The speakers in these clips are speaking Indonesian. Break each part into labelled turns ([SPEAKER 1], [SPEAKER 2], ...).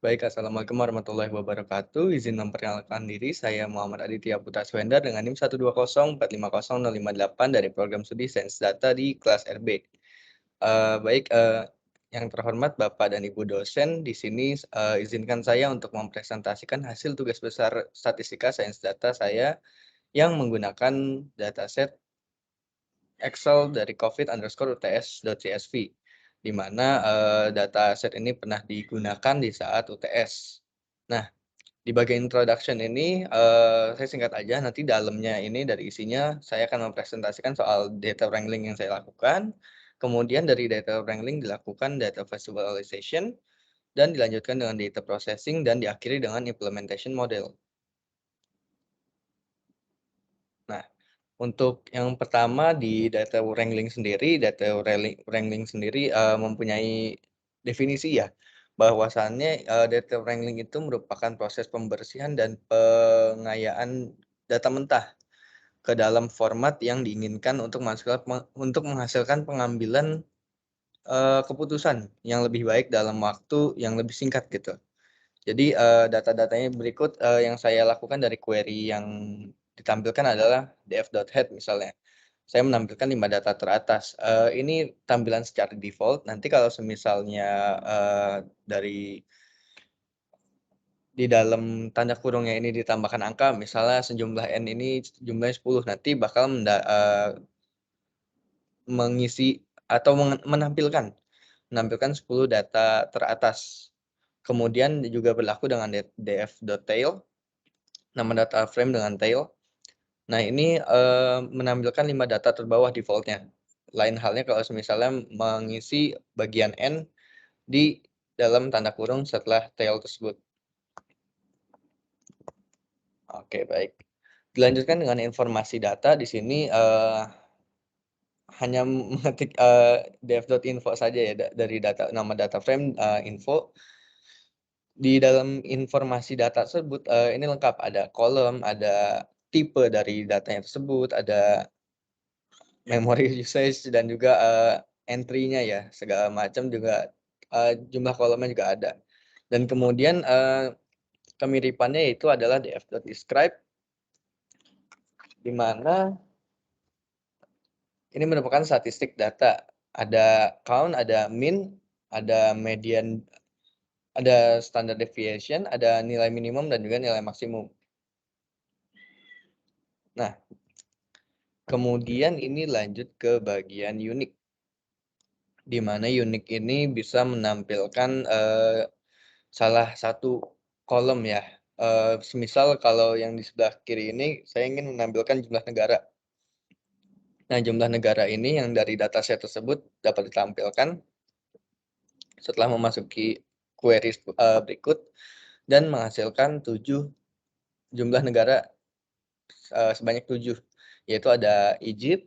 [SPEAKER 1] Baik, assalamualaikum warahmatullahi wabarakatuh. Izin memperkenalkan diri, saya Muhammad Aditya Putra Swenda dengan NIM 120450058 dari program studi Sains Data di kelas RB. Baik, yang terhormat Bapak dan Ibu dosen, di sini izinkan saya untuk mempresentasikan hasil tugas besar statistika Sains Data saya yang menggunakan dataset Excel dari COVID_UTS.CSV, di mana dataset ini pernah digunakan di saat UTS. Nah, di bagian introduction ini, saya singkat aja, nanti dalamnya ini dari isinya saya akan mempresentasikan soal data wrangling yang saya lakukan, kemudian dari data wrangling dilakukan data visualization, dan dilanjutkan dengan data processing, dan diakhiri dengan implementation model. Nah, untuk yang pertama di data wrangling sendiri, mempunyai definisi ya, bahwasannya, data wrangling itu merupakan proses pembersihan dan pengayaan data mentah ke dalam format yang diinginkan untuk menghasilkan pengambilan, keputusan yang lebih baik dalam waktu yang lebih singkat gitu. Jadi, data-datanya berikut, yang saya lakukan dari query yang ditampilkan adalah df.head misalnya. Saya menampilkan 5 data teratas, ini tampilan secara default, nanti kalau semisalnya, dari di dalam tanda kurungnya ini ditambahkan angka, misalnya sejumlah N ini jumlahnya 10, nanti bakal mengisi atau menampilkan 10 data teratas. Kemudian juga berlaku dengan df.tail, nama data frame dengan tail. Nah ini, menampilkan 5 data terbawah default-nya. Lain halnya kalau misalnya mengisi bagian N di dalam tanda kurung setelah tail tersebut. Oke, baik. Dilanjutkan dengan informasi data di sini, hanya mengetik, def.info saja ya, dari nama data frame, info. Di dalam informasi data tersebut, ini lengkap, ada kolom, ada tipe dari datanya tersebut, ada memory usage dan juga, entry-nya ya, segala macam juga, jumlah kolomnya juga ada. Dan kemudian, kemiripannya itu adalah df.describe, di mana ini merupakan statistik data. Ada count, ada min, ada median, ada standard deviation, ada nilai minimum dan juga nilai maksimum. Nah, kemudian ini lanjut ke bagian unique, di mana unique ini bisa menampilkan, salah satu kolom ya, semisal kalau yang di sebelah kiri ini saya ingin menampilkan jumlah negara. Nah, jumlah negara ini yang dari dataset tersebut dapat ditampilkan setelah memasuki query, berikut dan menghasilkan 7 jumlah negara, sebanyak 7, yaitu ada Egypt,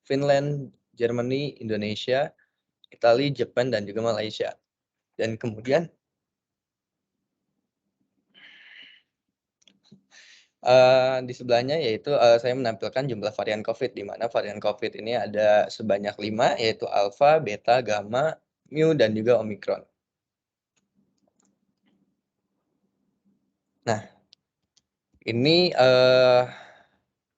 [SPEAKER 1] Finland, Germany, Indonesia, Italia, Jepang, dan juga Malaysia. Dan kemudian, di sebelahnya yaitu, saya menampilkan jumlah varian COVID, di mana varian COVID ini ada sebanyak 5, yaitu Alpha, Beta, Gamma, Mu, dan juga Omicron. Nah, ini,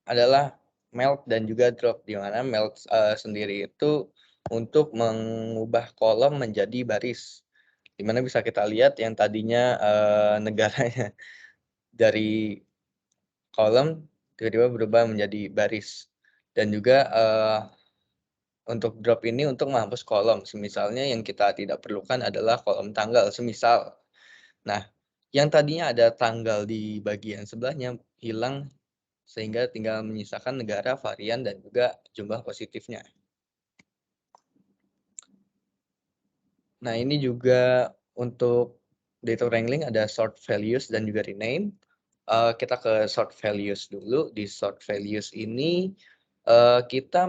[SPEAKER 1] adalah melt dan juga drop, di mana melt, sendiri itu untuk mengubah kolom menjadi baris, di mana bisa kita lihat yang tadinya, negaranya dari kolom tiba-tiba berubah menjadi baris. Dan juga, untuk drop ini untuk menghapus kolom, semisalnya yang kita tidak perlukan adalah kolom tanggal, semisal. Nah, yang tadinya ada tanggal di bagian sebelahnya hilang, sehingga tinggal menyisakan negara, varian, dan juga jumlah positifnya. Nah, ini juga untuk data wrangling ada sort values dan juga rename. Kita ke sort values dulu. Di sort values ini, kita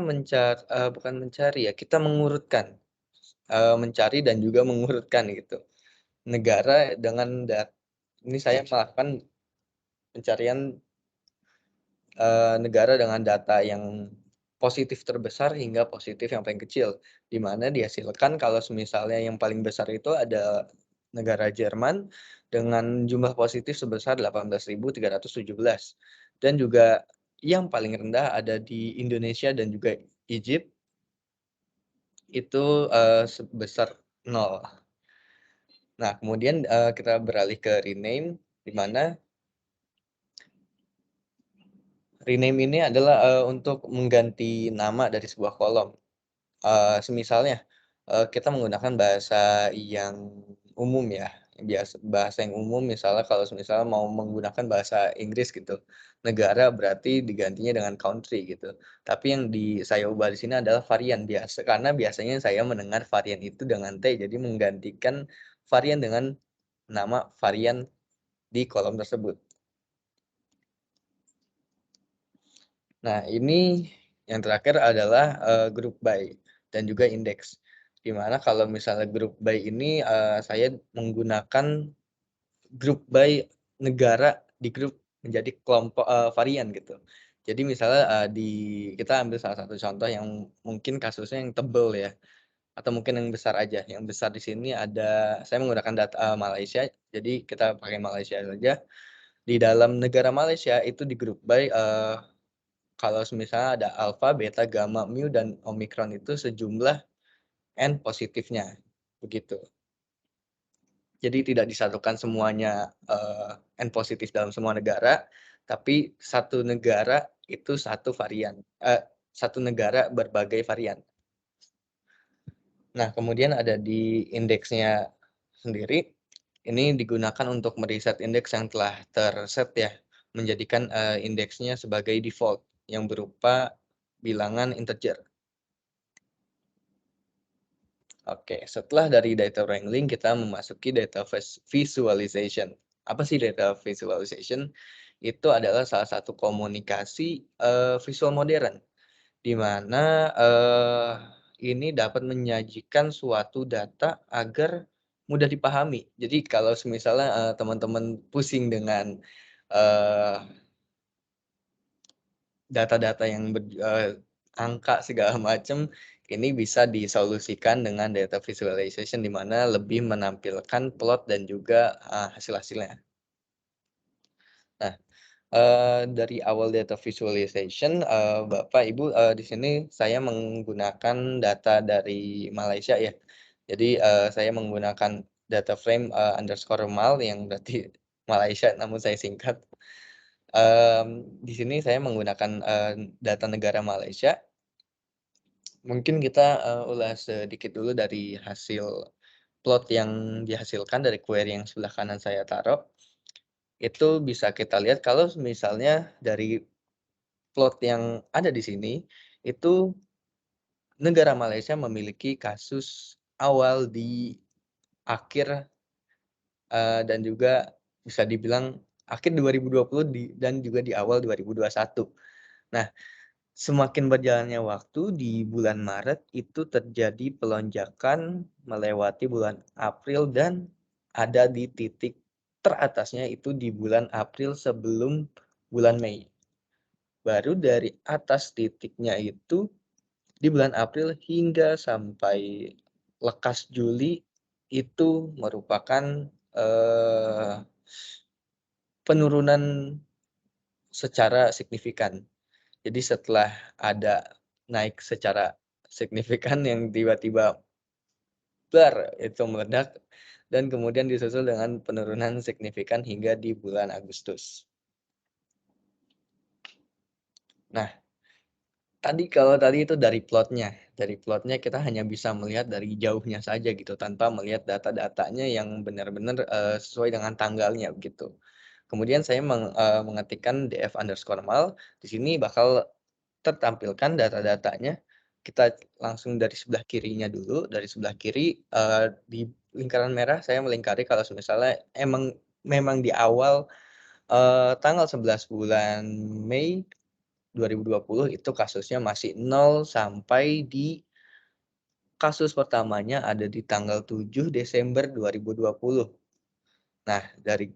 [SPEAKER 1] bukan mencari ya, kita mengurutkan, mencari dan juga mengurutkan gitu. Negara dengan ini saya melakukan pencarian, negara dengan data yang positif terbesar hingga positif yang paling kecil, di mana dihasilkan kalau misalnya yang paling besar itu ada negara Jerman dengan jumlah positif sebesar 18.317 dan juga yang paling rendah ada di Indonesia dan juga Egypt itu, sebesar 0. Nah kemudian, kita beralih ke rename, di mana rename ini adalah, untuk mengganti nama dari sebuah kolom. Semisalnya, kita menggunakan bahasa yang umum ya, bahasa yang umum misalnya kalau semisal mau menggunakan bahasa Inggris gitu, negara berarti digantinya dengan country gitu. Tapi yang saya ubah di sini adalah varian karena biasanya saya mendengar varian itu dengan T, jadi menggantikan varian dengan nama varian di kolom tersebut. Nah, ini yang terakhir adalah, group by dan juga indeks. Di mana kalau misalnya group by ini, saya menggunakan group by negara di grup menjadi kelompok varian gitu. Jadi misalnya, kita ambil salah satu contoh yang mungkin kasusnya yang tebel ya, atau mungkin yang besar aja. Yang besar di sini saya menggunakan data, Malaysia, jadi kita pakai Malaysia saja. Di dalam negara Malaysia itu di group by, kalau misalnya ada alfa, beta, gamma, mu, dan omikron itu sejumlah N positifnya, begitu. Jadi tidak disatukan semuanya, N positif dalam semua negara, tapi satu negara itu satu varian, satu negara berbagai varian. Nah, kemudian ada di indeksnya sendiri, ini digunakan untuk meriset indeks yang telah terset ya, menjadikan, indeksnya sebagai default yang berupa bilangan integer. Oke, setelah dari data wrangling kita memasuki data visualization. Apa sih data visualization? Itu adalah salah satu komunikasi, visual modern, di mana, ini dapat menyajikan suatu data agar mudah dipahami. Jadi kalau misalnya, teman-teman pusing dengan, eee data-data yang angka segala macam, ini bisa disolusikan dengan data visualization di mana lebih menampilkan plot dan juga, hasil-hasilnya. Nah, dari awal data visualization, Bapak, Ibu, di sini saya menggunakan data dari Malaysia ya. Jadi, saya menggunakan data frame, underscore mal yang berarti Malaysia namun saya singkat. Di sini saya menggunakan, data negara Malaysia. Mungkin kita, ulas sedikit dulu dari hasil plot yang dihasilkan dari query yang sebelah kanan saya taruh. Itu bisa kita lihat kalau misalnya dari plot yang ada di sini, itu negara Malaysia memiliki kasus awal di akhir, dan juga bisa dibilang akhir 2020 dan juga di awal 2021. Nah, semakin berjalannya waktu di bulan Maret itu terjadi pelonjakan melewati bulan April dan ada di titik teratasnya itu di bulan April sebelum bulan Mei. Baru dari atas titiknya itu di bulan April hingga sampai lekas Juli itu merupakan, penurunan secara signifikan. Jadi setelah ada naik secara signifikan yang tiba-tiba itu meledak dan kemudian disusul dengan penurunan signifikan hingga di bulan Agustus. Nah, kalau tadi itu dari plotnya kita hanya bisa melihat dari jauhnya saja gitu, tanpa melihat data-datanya yang benar-benar, sesuai dengan tanggalnya begitu. Kemudian saya mengetikkan df_mal, di sini bakal tertampilkan data-datanya. Kita langsung dari sebelah kirinya dulu, dari sebelah kiri, di lingkaran merah saya melingkari kalau misalnya memang di awal, tanggal 11 bulan Mei 2020 itu kasusnya masih 0 sampai di kasus pertamanya ada di tanggal 7 Desember 2020. Nah, dari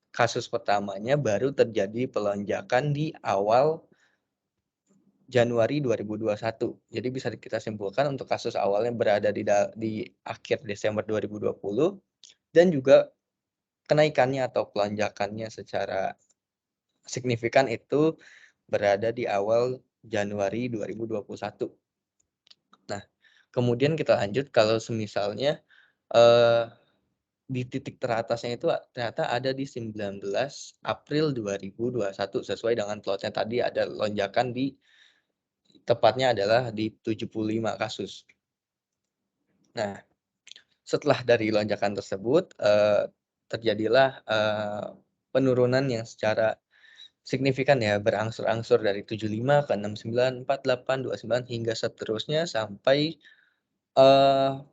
[SPEAKER 1] kasus pertamanya baru terjadi pelonjakan di awal Januari 2021. Jadi bisa kita simpulkan untuk kasus awalnya berada di akhir Desember 2020, dan juga kenaikannya atau pelonjakannya secara signifikan itu berada di awal Januari 2021. Nah, kemudian kita lanjut kalau semisalnya, eee, di titik teratasnya itu ternyata ada di 19 April 2021 sesuai dengan plotnya tadi ada lonjakan di tepatnya adalah di 75 kasus. Nah, setelah dari lonjakan tersebut, terjadilah, penurunan yang secara signifikan ya, berangsur-angsur dari 75 ke 69, 48, 29 hingga seterusnya sampai,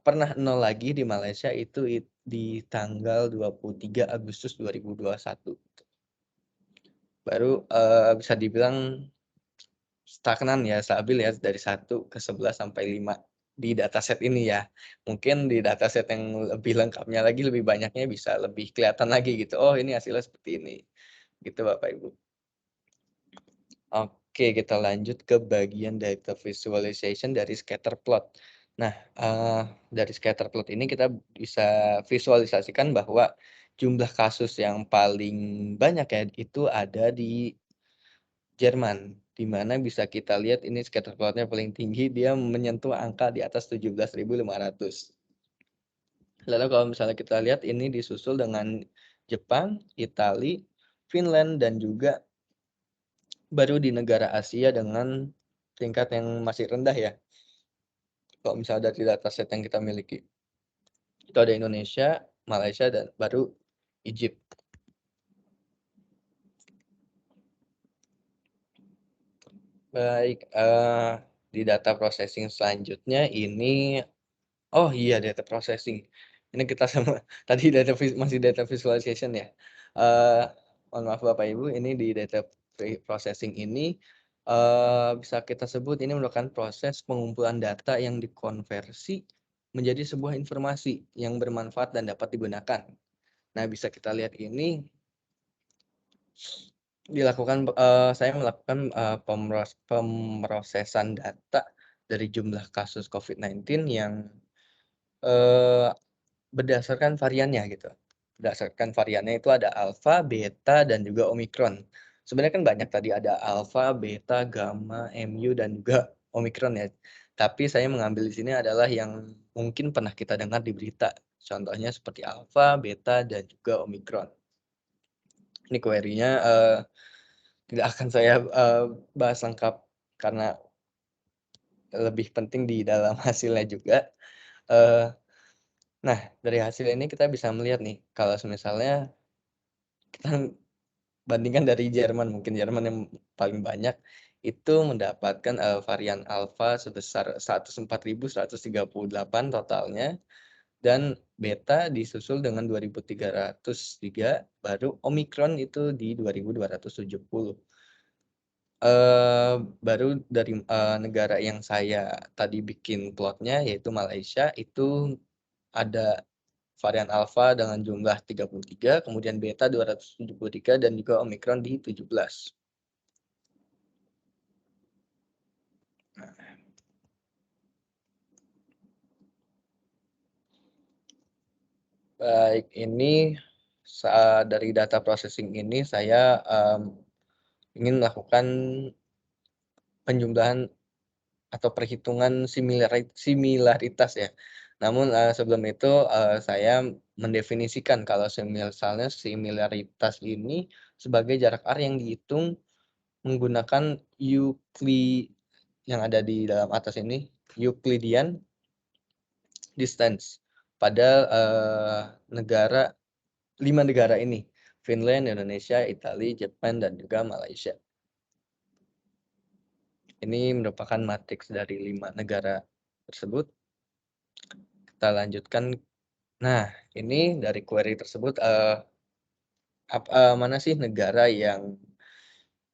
[SPEAKER 1] pernah nol lagi di Malaysia itu di tanggal 23 Agustus 2021. Baru, bisa dibilang stagnan ya, stabil ya dari 1 ke 11 sampai 5 di dataset ini ya. Mungkin di dataset yang lebih lengkapnya lagi, lebih banyaknya bisa lebih kelihatan lagi gitu, oh ini hasilnya seperti ini, gitu Bapak Ibu. Oke, kita lanjut ke bagian data visualization dari scatter plot. Nah, dari scatter plot ini kita bisa visualisasikan bahwa jumlah kasus yang paling banyak ya, itu ada di Jerman, di mana bisa kita lihat ini scatter plot-nya paling tinggi, dia menyentuh angka di atas 17.500. Lalu kalau misalnya kita lihat ini disusul dengan Jepang, Italia, Finland, dan juga baru di negara Asia dengan tingkat yang masih rendah ya, kalau misalnya dari dataset yang kita miliki. Itu ada Indonesia, Malaysia, dan baru Egypt. Baik, di data processing selanjutnya ini oh iya data processing. Ini kita sama tadi masih data visualization ya. Eee, Mohon maaf Bapak Ibu, ini di data processing ini, bisa kita sebut ini merupakan proses pengumpulan data yang dikonversi menjadi sebuah informasi yang bermanfaat dan dapat digunakan. Nah, bisa kita lihat ini saya melakukan, pemrosesan data dari jumlah kasus COVID-19 yang, eee berdasarkan variannya gitu. Berdasarkan variannya itu ada alfa, beta, dan juga omikron. Sebenarnya kan banyak tadi ada alfa, beta, gamma, mu, dan juga omikron ya. Tapi saya mengambil di sini adalah yang mungkin pernah kita dengar di berita. Contohnya seperti alfa, beta, dan juga omikron. Ini query-nya, tidak akan saya, bahas lengkap karena lebih penting di dalam hasilnya juga. Eee, nah, dari hasil ini kita bisa melihat nih, kalau misalnya kita bandingkan dari Jerman, mungkin Jerman yang paling banyak, itu mendapatkan, varian alfa sebesar 104.138 totalnya, dan beta disusul dengan 2.303, baru omikron itu di 2.270. Baru dari, negara yang saya tadi bikin plotnya yaitu Malaysia, itu ada varian alfa dengan jumlah 33, kemudian beta 273, dan juga omikron di 17. Baik, ini dari data processing ini saya, ingin melakukan penjumlahan atau perhitungan similaritas ya. Namun, sebelum itu, saya mendefinisikan kalau misalnya similaritas ini sebagai jarak R yang dihitung menggunakan yang ada di dalam atas ini, Euclidean distance pada, 5 negara ini, Finland, Indonesia, Italia, Jepang, dan juga Malaysia. Ini merupakan matriks dari 5 negara tersebut. Kita lanjutkan. Nah, ini dari query tersebut, mana sih negara yang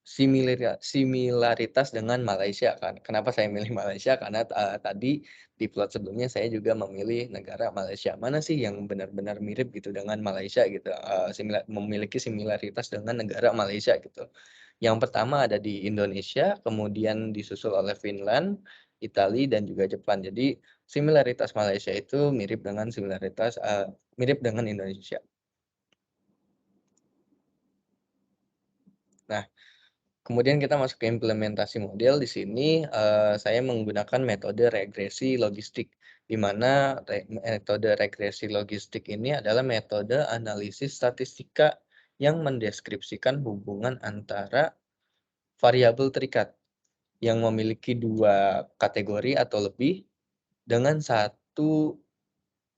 [SPEAKER 1] similaritas dengan Malaysia kan. Kenapa saya milih Malaysia? Karena, tadi di plot sebelumnya saya juga memilih negara Malaysia. Mana sih yang benar-benar mirip gitu dengan Malaysia gitu, memiliki similaritas dengan negara Malaysia gitu. Yang pertama ada di Indonesia, kemudian disusul oleh Finland, Italia, dan juga Jepang. Jadi Similaritas Malaysia itu mirip dengan Indonesia. Nah, kemudian kita masuk ke implementasi model. Di sini, saya menggunakan metode regresi logistik, di mana metode regresi logistik ini adalah metode analisis statistika yang mendeskripsikan hubungan antara variabel terikat yang memiliki 2 kategori atau lebih dengan 1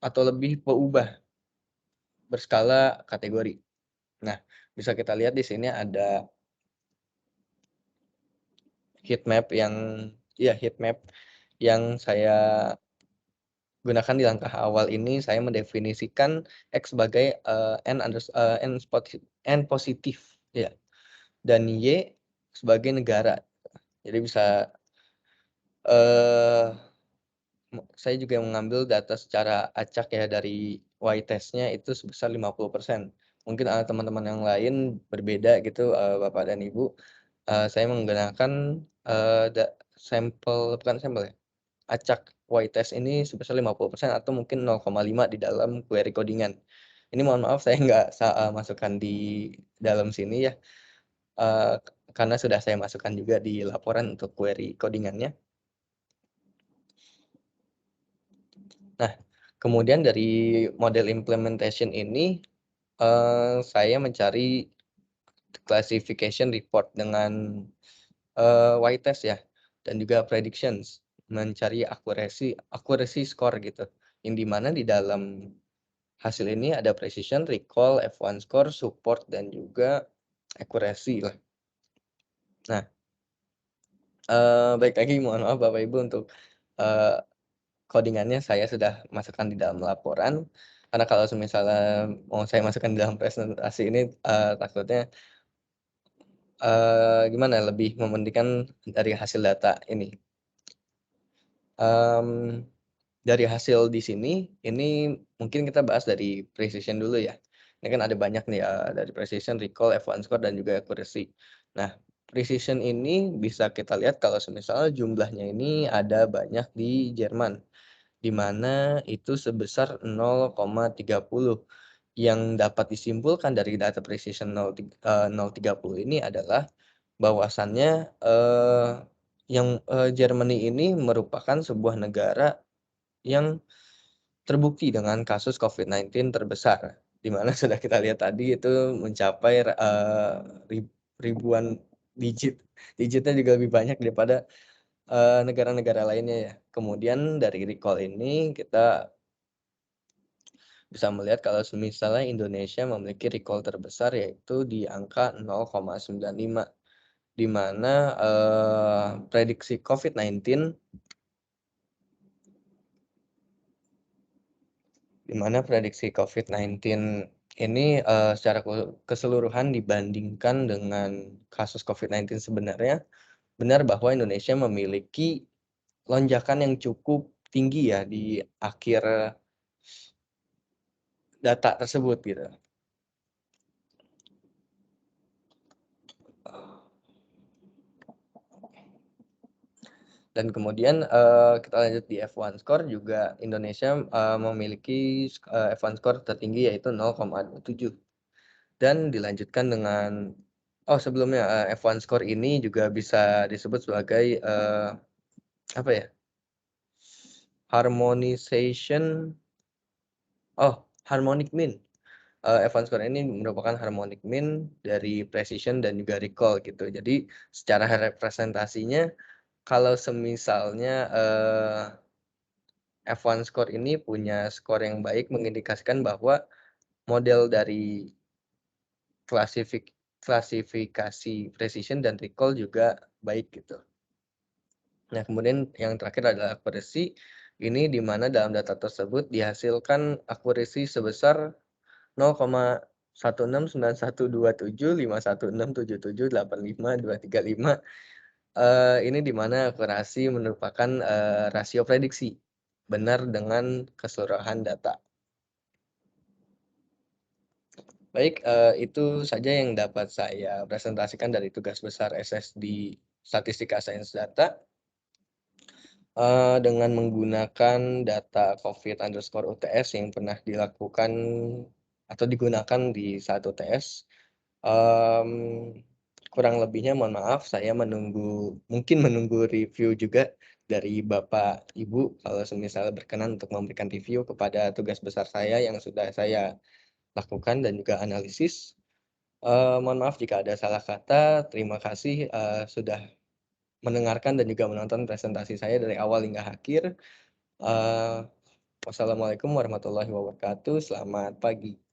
[SPEAKER 1] atau lebih peubah berskala kategori. Nah, bisa kita lihat di sini ada heat map yang saya gunakan di langkah awal ini. Saya mendefinisikan X sebagai, n positif ya, dan Y sebagai negara. Jadi bisa, eee, saya juga mengambil data secara acak ya dari Y-test-nya itu sebesar 50%. Mungkin, teman-teman yang lain berbeda gitu, Bapak dan Ibu. Saya menggunakan, bukan sampel ya, acak Y-test ini sebesar 50% atau mungkin 0,5 di dalam query codingan. Ini mohon maaf saya nggak masukkan di dalam sini ya, eee, karena sudah saya masukkan juga di laporan untuk query codingannya. Nah, kemudian dari model implementation ini, saya mencari classification report dengan, Y-test ya, dan juga predictions, mencari accuracy score gitu, yang di mana di dalam hasil ini ada precision, recall, F1 score, support, dan juga accuracy lah. Nah, baik lagi mohon maaf Bapak Ibu untuk, eee, codingannya saya sudah masukkan di dalam laporan, karena kalau semisalnya mau saya masukkan di dalam presentasi ini, takutnya, gimana, lebih mementingkan dari hasil data ini. Mmm, dari hasil di sini, ini mungkin kita bahas dari precision dulu ya. Ini kan ada banyak nih, dari precision, recall, F1 score, dan juga accuracy. Nah, precision ini bisa kita lihat kalau semisal jumlahnya ini ada banyak di Jerman, di mana itu sebesar 0,30. Yang dapat disimpulkan dari data precision 0,30 ini adalah bahwasannya, Germany ini merupakan sebuah negara yang terbukti dengan kasus COVID-19 terbesar, di mana sudah kita lihat tadi itu mencapai, ribuan digit. Digitnya juga lebih banyak daripada, negara-negara lainnya ya. Kemudian dari recall ini kita bisa melihat kalau semisalnya Indonesia memiliki recall terbesar yaitu di angka 0,95, di mana, prediksi COVID-19 ini, secara keseluruhan dibandingkan dengan kasus COVID-19 sebenarnya, benar bahwa Indonesia memiliki lonjakan yang cukup tinggi ya di akhir data tersebut gitu. Dan kemudian, kita lanjut di F1 score juga Indonesia, memiliki, F1 score tertinggi yaitu 0,27. Dan dilanjutkan dengan sebelumnya, F1 score ini juga bisa disebut sebagai, apa ya, harmonization harmonic mean. F1 score ini merupakan harmonic mean dari precision dan juga recall gitu. Jadi secara representasinya kalau semisalnya, F1 score ini punya skor yang baik mengindikasikan bahwa model dari klasifikasi precision dan recall juga baik gitu. Nah, kemudian yang terakhir adalah accuracy, ini di mana dalam data tersebut dihasilkan accuracy sebesar 0,1691275167785235, ini di mana akurasi merupakan, rasio prediksi benar dengan keseluruhan data. Baik, itu saja yang dapat saya presentasikan dari tugas besar SS di Statistika Sains Data. Dengan menggunakan data COVID_UTS yang pernah dilakukan atau digunakan di saat UTS, mmm, kurang lebihnya mohon maaf saya mungkin menunggu review juga dari Bapak, Ibu kalau semisal berkenan untuk memberikan review kepada tugas besar saya yang sudah saya lakukan dan juga analisis. Mohon maaf jika ada salah kata, terima kasih, sudah mendengarkan dan juga menonton presentasi saya dari awal hingga akhir. Eee, Wassalamualaikum warahmatullahi wabarakatuh, selamat pagi.